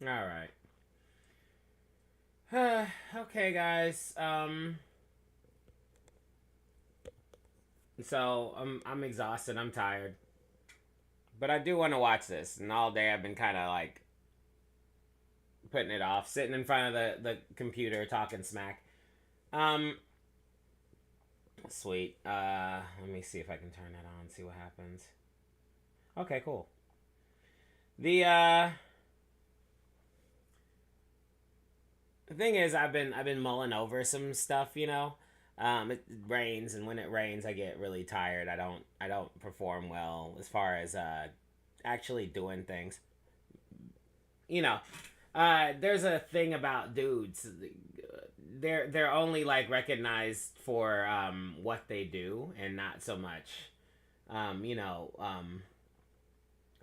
All right. Okay, guys. So I'm exhausted. I'm tired, but I do want to watch this. And all day I've been kind of like putting it off, sitting in front of the computer talking smack. Um, Sweet. Let me see if I can turn that on. See what happens. Okay, cool. The the thing is, I've been mulling over some stuff. It rains, and when it rains, I get really tired. I don't perform well as far as actually doing things. You know, there's a thing about dudes. They're only like recognized for what they do, and not so much um, you know um,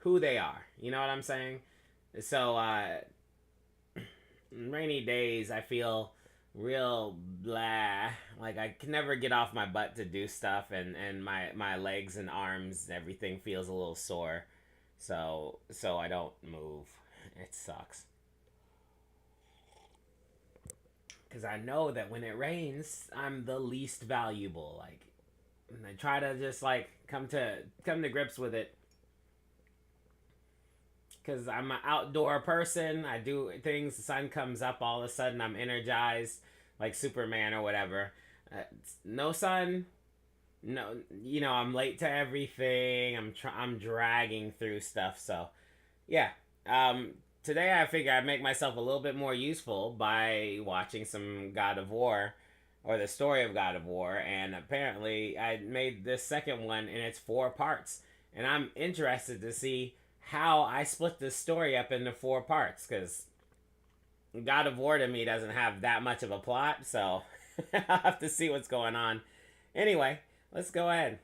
who they are. You know what I'm saying? So rainy days, I feel real blah. Like I can never get off my butt to do stuff, and my legs and arms, everything feels a little sore. So I don't move. It sucks. Because I know that when it rains, I'm the least valuable. Like, and I try to just like come to grips with it. Because I'm an outdoor person. I do things. The sun comes up, all of a sudden I'm energized, like Superman or whatever. No sun, no. I'm late to everything. I'm dragging through stuff. So yeah. Today I figure I'd make myself a little bit more useful by watching some God of War, or the story of God of War, and apparently I made this second one in its four parts, and I'm interested to see how I split this story up into four parts, because God of War to me doesn't have that much of a plot, so I'll have to see what's going on. Anyway, let's go ahead.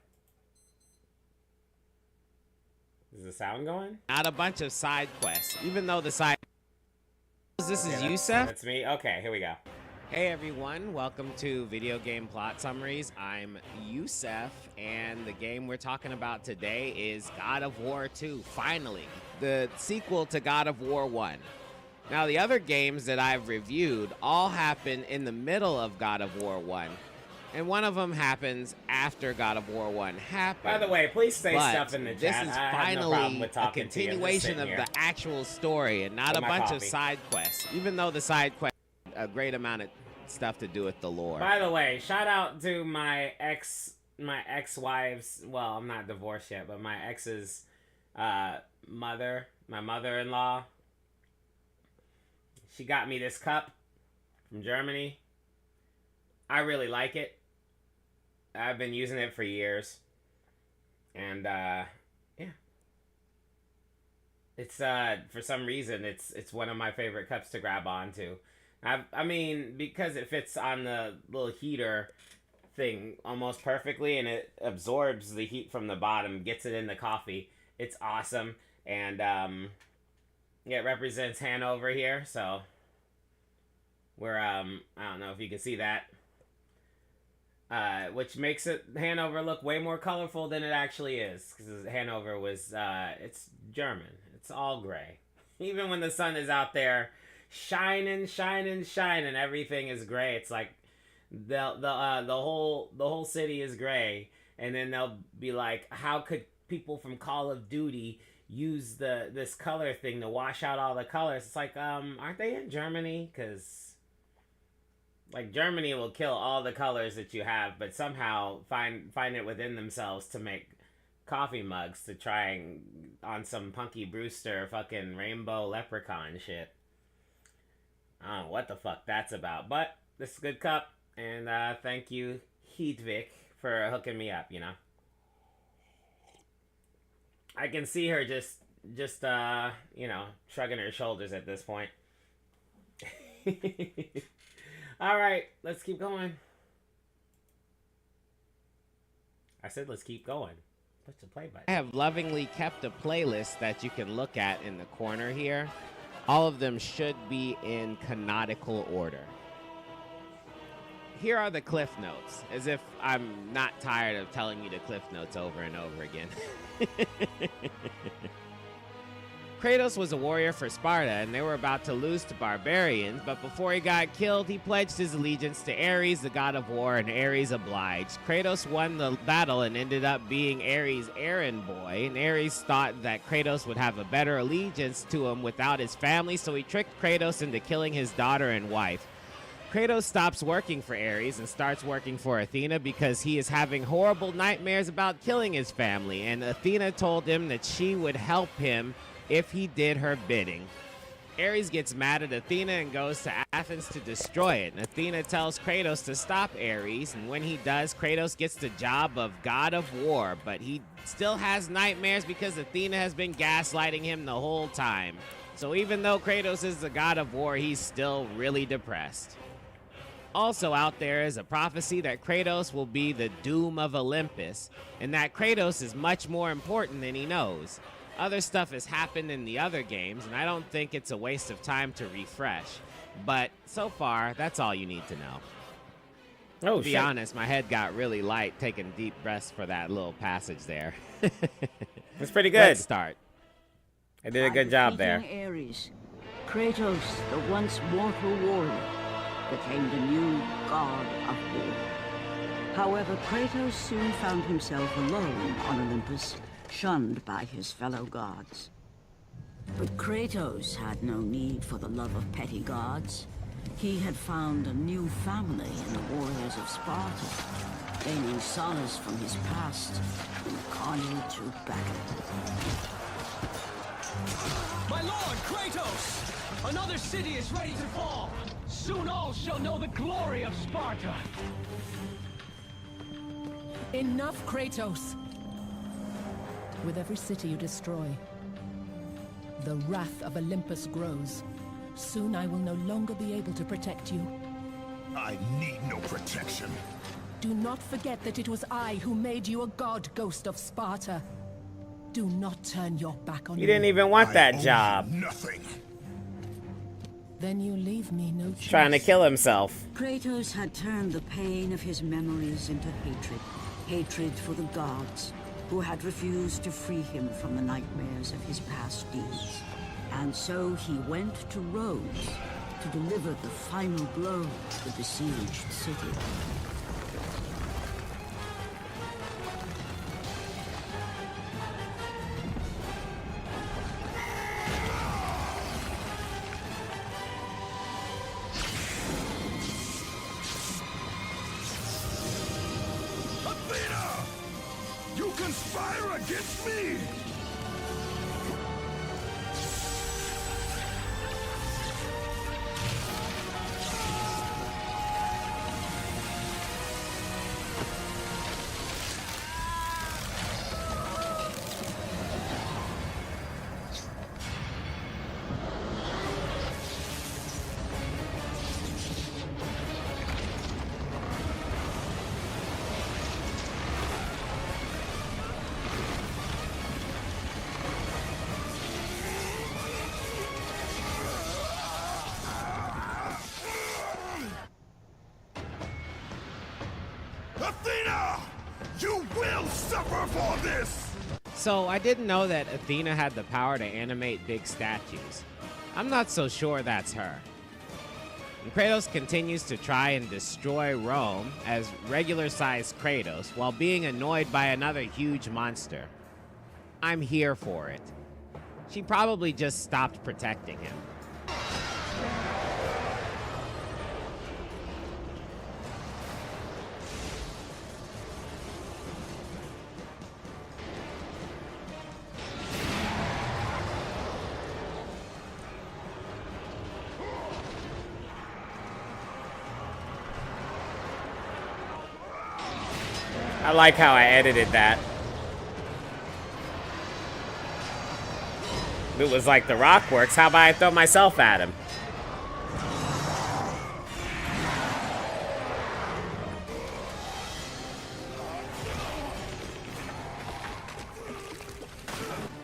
Is the sound going? Not a bunch of side quests, even though the side. This is Yeah, Yusef. that's me. Okay, here we go. Hey everyone, welcome to Video Game Plot Summaries. I'm Yusef, and the game we're talking about today is God of War 2, finally, the sequel to God of War 1. Now, the other games that I've reviewed all happen in the middle of God of War 1, and one of them happens after God of War 1 happened. By the way, please say But stuff in the this chat. is I have no problem finally with a talking to you. I'm just continuation sitting of here. the actual story and not With a my bunch of coffee. side quests, even though the side quests have a great amount of stuff to do with the lore. By the way, shout out to my ex-wife's. Well, I'm not divorced yet, but my ex's mother, my mother-in-law. She got me this cup from Germany. I really like it. I've been using it for years, and yeah, it's for some reason it's one of my favorite cups to grab onto. I mean, because it fits on the little heater thing almost perfectly, and it absorbs the heat from the bottom, gets it in the coffee. It's awesome, and yeah, it represents Hanover here. So we're I don't know if you can see that, which makes it Hanover look way more colorful than it actually is, because Hanover was it's German. It's all gray. Even when the sun is out there shining, shining, shining, everything is gray. It's like the whole city is gray, and then they'll be like, how could people from Call of Duty use this color thing to wash out all the colors? It's like, aren't they in Germany? Because like Germany will kill all the colors that you have, but somehow find it within themselves to make coffee mugs to try and on some Punky Brewster fucking rainbow leprechaun shit. I don't know what the fuck that's about, but this is a good cup, and thank you, Heatvik, for hooking me up. I can see her just shrugging her shoulders at this point. All right, let's keep going. I said let's keep going. Push the play button. I have lovingly kept a playlist that you can look at in the corner here. All of them should be in canonical order. Here are the cliff notes, as if I'm not tired of telling you the cliff notes over and over again. Kratos was a warrior for Sparta, and they were about to lose to barbarians, but before he got killed, he pledged his allegiance to Ares, the god of war, and Ares obliged. Kratos won the battle and ended up being Ares' errand boy, and Ares thought that Kratos would have a better allegiance to him without his family, so he tricked Kratos into killing his daughter and wife. Kratos stops working for Ares and starts working for Athena because he is having horrible nightmares about killing his family, and Athena told him that she would help him if he did her bidding. Ares gets mad at Athena and goes to Athens to destroy it. And Athena tells Kratos to stop Ares, and when he does, Kratos gets the job of god of war, but he still has nightmares because Athena has been gaslighting him the whole time. So even though Kratos is the god of war, he's still really depressed. Also out there is a prophecy that Kratos will be the doom of Olympus, and that Kratos is much more important than he knows. Other stuff has happened in the other games, and I don't think it's a waste of time to refresh. But so far, that's all you need to know. Oh, to be honest, my head got really light taking deep breaths for that little passage there. It's pretty good. Let's start. I did a good job there. Ares, Kratos, the once mortal warrior, became the new god of war. However, Kratos soon found himself alone on Olympus, shunned by his fellow gods. But Kratos had no need for the love of petty gods. He had found a new family in the warriors of Sparta, gaining solace from his past in carnage of battle. My lord, Kratos! Another city is ready to fall! Soon all shall know the glory of Sparta! Enough, Kratos! With every city you destroy, the wrath of Olympus grows. Soon I will no longer be able to protect you. I need no protection. Do not forget that it was I who made you a god, Ghost of Sparta. Do not turn your back on me. You didn't even want that I owe job. you nothing. Then you leave me no choice. Trying to kill himself. Kratos had turned the pain of his memories into hatred. Hatred for the gods, who had refused to free him from the nightmares of his past deeds. And so he went to Rhodes to deliver the final blow to the besieged city. Athena! You conspire against me! Athena! You will suffer for this! So I didn't know that Athena had the power to animate big statues. I'm not so sure that's her. And Kratos continues to try and destroy Rome as regular-sized Kratos while being annoyed by another huge monster. I'm here for it. She probably just stopped protecting him. I like how I edited that. It was like the Rock works. How about I throw myself at him?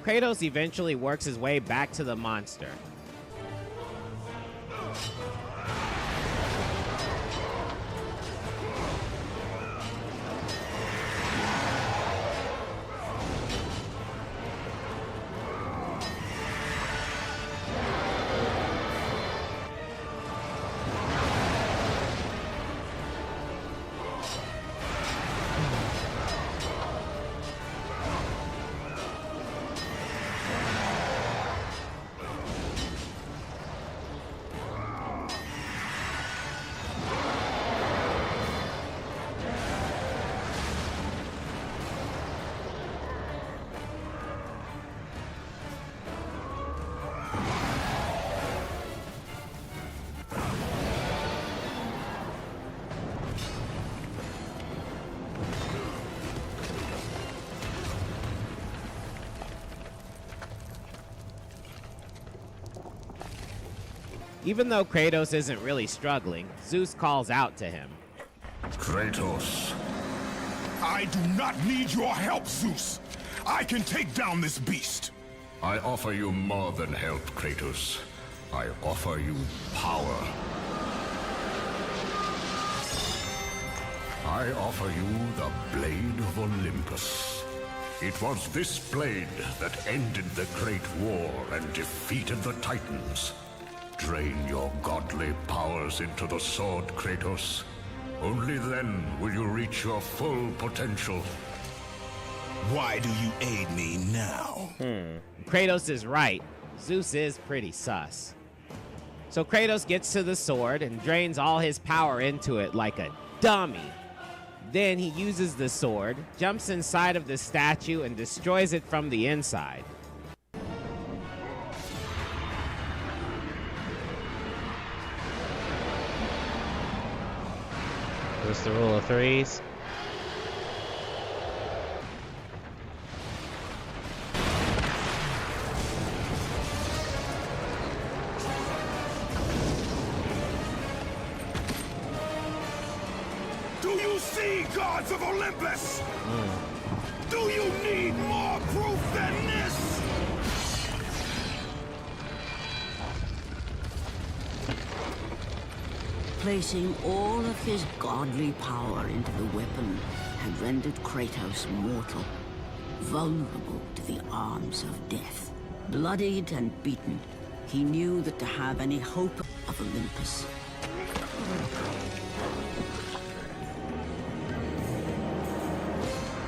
Kratos eventually works his way back to the monster. Even though Kratos isn't really struggling, Zeus calls out to him. Kratos, I do not need your help, Zeus. I can take down this beast. I offer you more than help, Kratos. I offer you power. I offer you the Blade of Olympus. It was this blade that ended the Great War and defeated the Titans. Drain your godly powers into the sword, Kratos. Only then will you reach your full potential. Why do you aid me now? Kratos is right. Zeus is pretty sus. So Kratos gets to the sword and drains all his power into it like a dummy. Then he uses the sword, jumps inside of the statue, and destroys it from the inside. What's the rule of threes? Do you see, gods of Olympus? Do you need more proof than this? Placing all of his godly power into the weapon had rendered Kratos mortal, vulnerable to the arms of death. Bloodied and beaten, he knew that to have any hope of Olympus,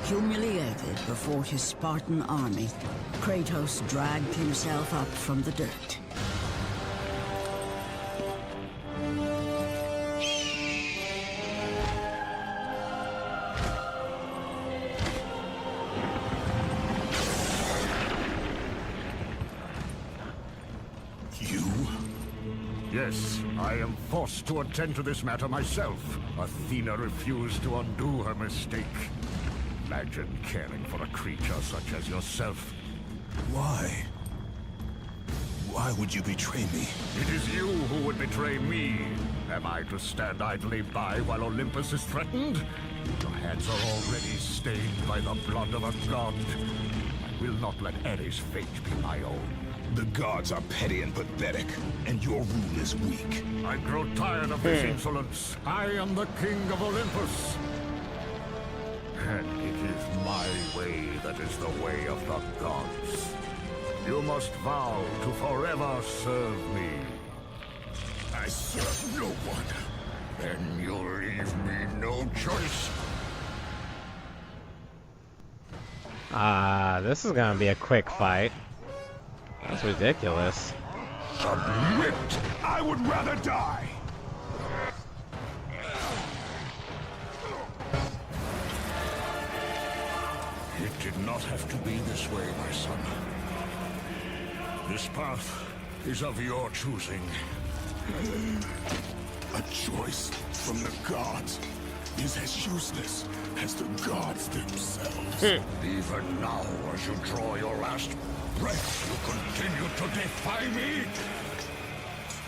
humiliated before his Spartan army, Kratos dragged himself up from the dirt. Yes, I am forced to attend to this matter myself. Athena refused to undo her mistake. Imagine caring for a creature such as yourself. Why? Why would you betray me? It is you who would betray me. Am I to stand idly by while Olympus is threatened? Your hands are already stained by the blood of a god. I will not let Ares' fate be my own. The gods are petty and pathetic, and your rule is weak. I grow tired of this insolence. I am the king of Olympus. And it is my way that is the way of the gods. You must vow to forever serve me. I serve no one. Then you'll leave me no choice. This is gonna be a quick fight. That's ridiculous. Submit! I would rather die! It did not have to be this way, my son. This path is of your choosing. A choice from the gods is as useless as the gods themselves. Even now, as you draw your last breath, you continue to defy me?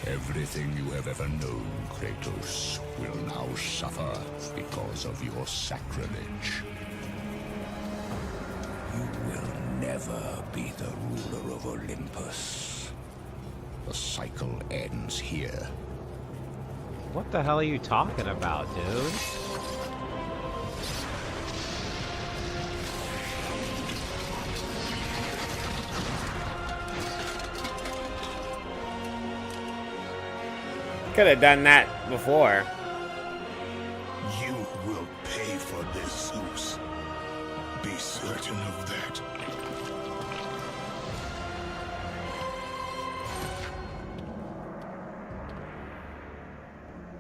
Everything you have ever known, Kratos, will now suffer because of your sacrilege. You will never be the ruler of Olympus. The cycle ends here. What the hell are you talking about, dude? Could have done that before. You will pay for this, Zeus. Be certain of that.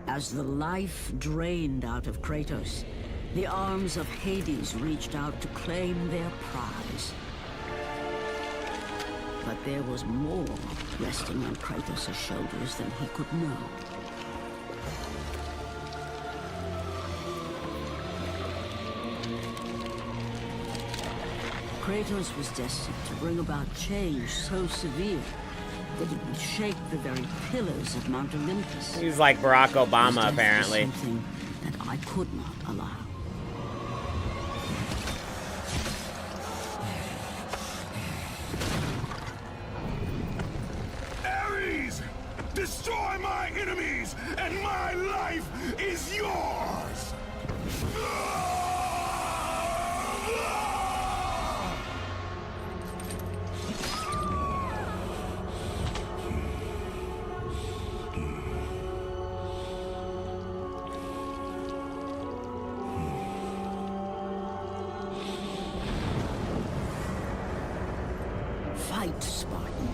As the life drained out of Kratos, the arms of Hades reached out to claim their prize. But there was more resting on Kratos' shoulders than he could know. Kratos was destined to bring about change so severe that it would shake the very pillars of Mount Olympus. He's like Barack Obama, His death was apparently. something that I could not allow. Ares! Destroy my enemies, and my life is yours! Fight, Spartan.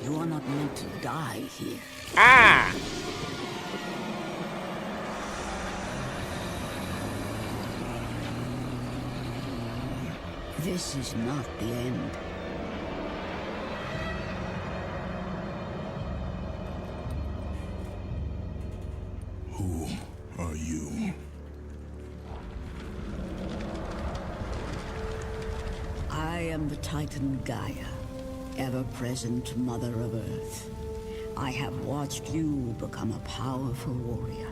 You are not meant to die here. Ah! This is not the end. Who are you? I am the Titan Gaia, ever-present Mother of Earth. I have watched you become a powerful warrior,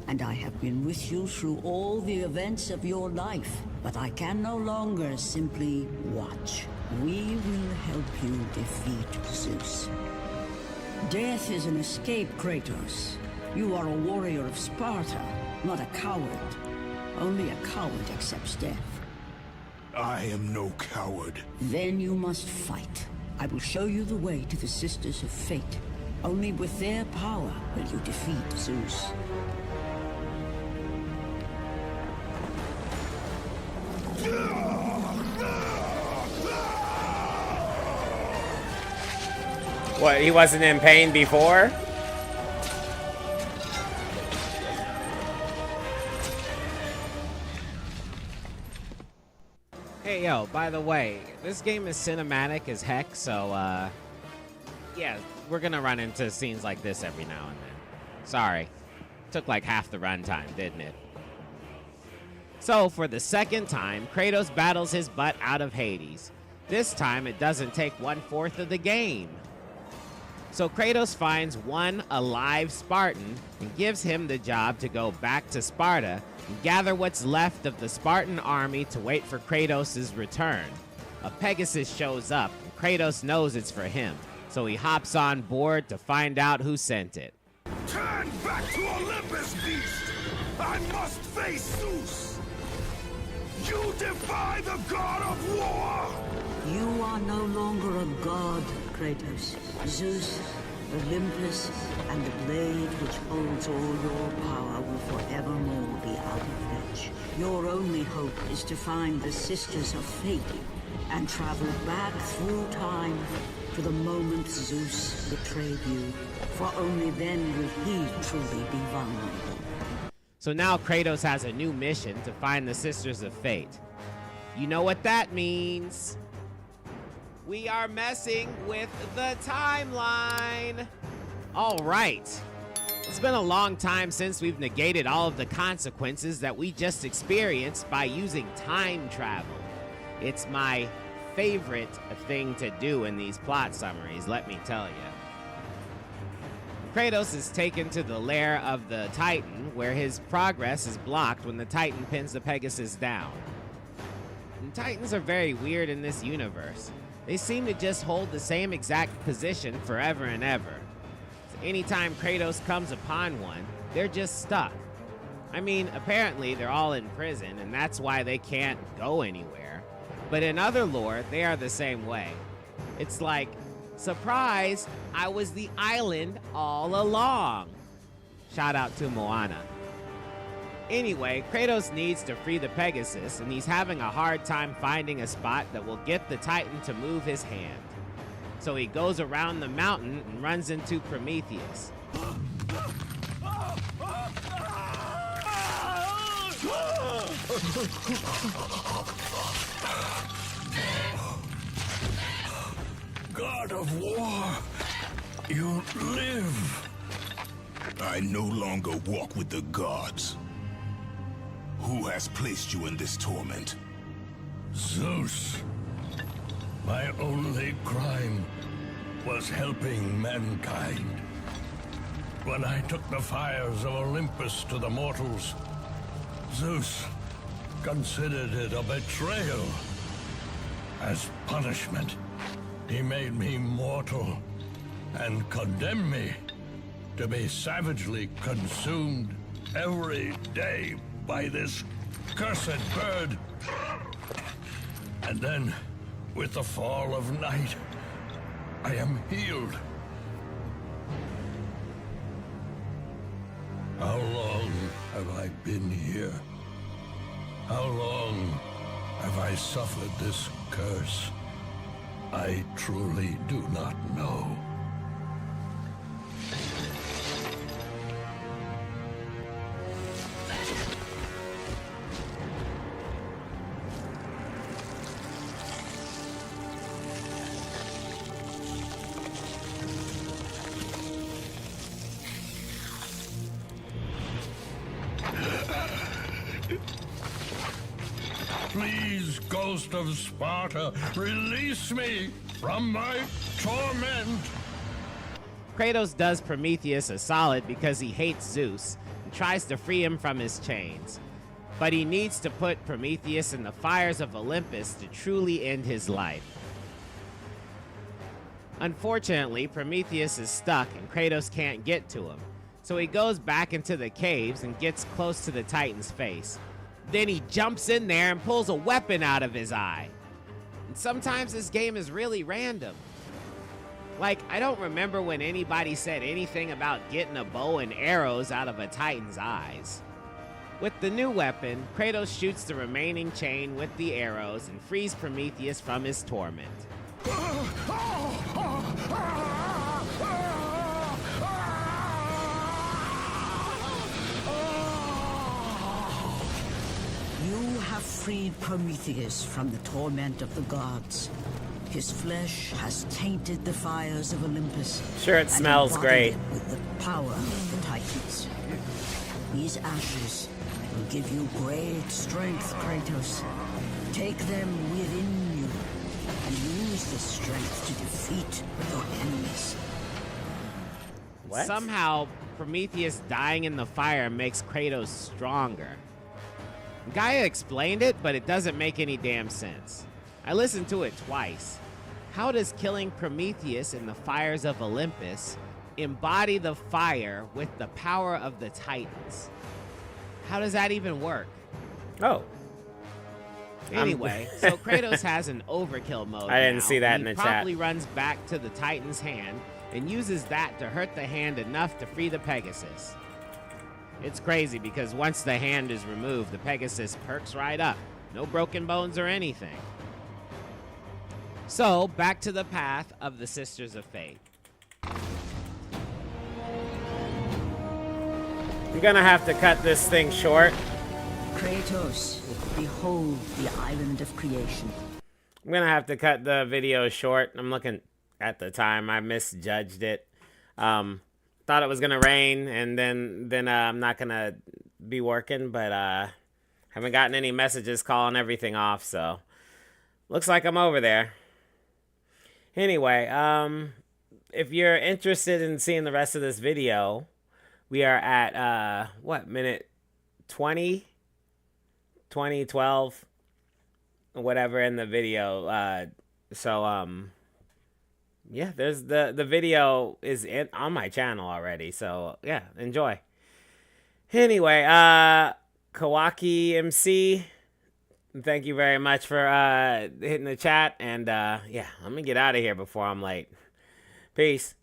and I have been with you through all the events of your life. But I can no longer simply watch. We will help you defeat Zeus. Death is an escape, Kratos. You are a warrior of Sparta, not a coward. Only a coward accepts death. I am no coward. Then you must fight. I will show you the way to the Sisters of Fate. Only with their power will you defeat Zeus. What, he wasn't in pain before? Hey, yo, by the way, this game is cinematic as heck, so, yeah, we're gonna run into scenes like this every now and then. Sorry. Took like half the runtime, didn't it? So, for the second time, Kratos battles his butt out of Hades. This time, it doesn't take 1/4 of the game. So Kratos finds one alive Spartan and gives him the job to go back to Sparta and gather what's left of the Spartan army to wait for Kratos' return. A Pegasus shows up, and Kratos knows it's for him, so he hops on board to find out who sent it. Turn back to Olympus, beast! I must face Zeus! You defy the god of war! You are no longer a god, Kratos. Zeus, Olympus, and the blade which holds all your power will forevermore be out of reach. Your only hope is to find the Sisters of Fate and travel back through time to the moment Zeus betrayed you, for only then will he truly be vulnerable. So now Kratos has a new mission to find the Sisters of Fate. You know what that means? We are messing with the timeline. All right. It's been a long time since we've negated all of the consequences that we just experienced by using time travel. It's my favorite thing to do in these plot summaries, let me tell you. Kratos is taken to the lair of the Titan, where his progress is blocked when the Titan pins the Pegasus down. And Titans are very weird in this universe. They seem to just hold the same exact position forever and ever. So anytime Kratos comes upon one, they're just stuck. I mean, apparently they're all in prison, and that's why they can't go anywhere. But in other lore, they are the same way. It's like, surprise, I was the island all along. Shout out to Moana. Anyway, Kratos needs to free the Pegasus, and he's having a hard time finding a spot that will get the Titan to move his hand. So he goes around the mountain and runs into Prometheus. God of war, you live. I no longer walk with the gods. Who has placed you in this torment? Zeus. My only crime was helping mankind. When I took the fires of Olympus to the mortals, Zeus considered it a betrayal. As punishment, he made me mortal and condemned me to be savagely consumed every day by this cursed bird. And then, with the fall of night, I am healed. How long have I been here? How long have I suffered this curse? I truly do not know. Please, Ghost of Sparta, release me from my torment! Kratos does Prometheus a solid because he hates Zeus and tries to free him from his chains. But he needs to put Prometheus in the fires of Olympus to truly end his life. Unfortunately, Prometheus is stuck and Kratos can't get to him. So he goes back into the caves and gets close to the Titan's face. Then he jumps in there and pulls a weapon out of his eye. And sometimes this game is really random. Like, I don't remember when anybody said anything about getting a bow and arrows out of a Titan's eyes. With the new weapon, Kratos shoots the remaining chain with the arrows and frees Prometheus from his torment. You have freed Prometheus from the torment of the gods. His flesh has tainted the fires of Olympus. Sure, it and smells embodied great. it with the power of the Titans. These ashes will give you great strength, Kratos. Take them within you and use this strength to defeat your enemies. What? Somehow, Prometheus dying in the fire makes Kratos stronger. Gaia explained it, but it doesn't make any damn sense. I listened to it twice. How does killing Prometheus in the fires of Olympus embody the fire with the power of the Titans? How does that even work? Oh. Anyway, so Kratos has an overkill mode. I didn't now, see that and in the he promptly chat. runs back to the Titan's hand and uses that to hurt the hand enough to free the Pegasus. It's crazy because once the hand is removed, the Pegasus perks right up. No broken bones or anything. So, back to the path of the Sisters of Fate. You're gonna have to cut this thing short. Kratos, behold the island of creation. I'm gonna have to cut the video short. I'm looking at the time. I misjudged it. Thought it was gonna rain, and then I'm not gonna be working, but haven't gotten any messages calling everything off, so looks like I'm over there. Anyway, if you're interested in seeing the rest of this video, we are at what, minute 20, 12, whatever in the video. Yeah, there's the video is on my channel already, so yeah, enjoy. Anyway, Kawaki MC, thank you very much for hitting the chat, and yeah, let me get out of here before I'm late. Peace.